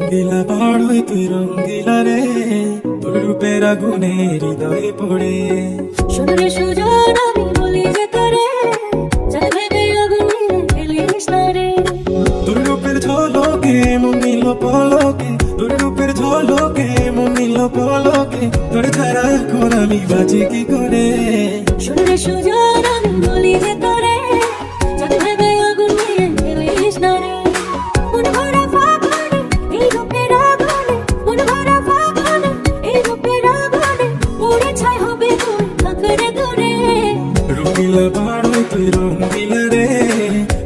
রঙ্গিলা পাড়ই তুই রঙ্গিলা রে, তোর রূপের আগুনে হৃদয়ে পড়ে। শুনরে সুজন আমি বলি যে তোরে, চাই ভেবে আগুন নিয়ে ফেলিস না রে। তোর রূপের ঝলকে মন নিল পলকে, তোর রূপের ঝলকে মন নিল পলকে, তোর ছাড়া এখন আমি বাঁচি কি করে। শুনরে সুজন আমি বলি যে তোরে,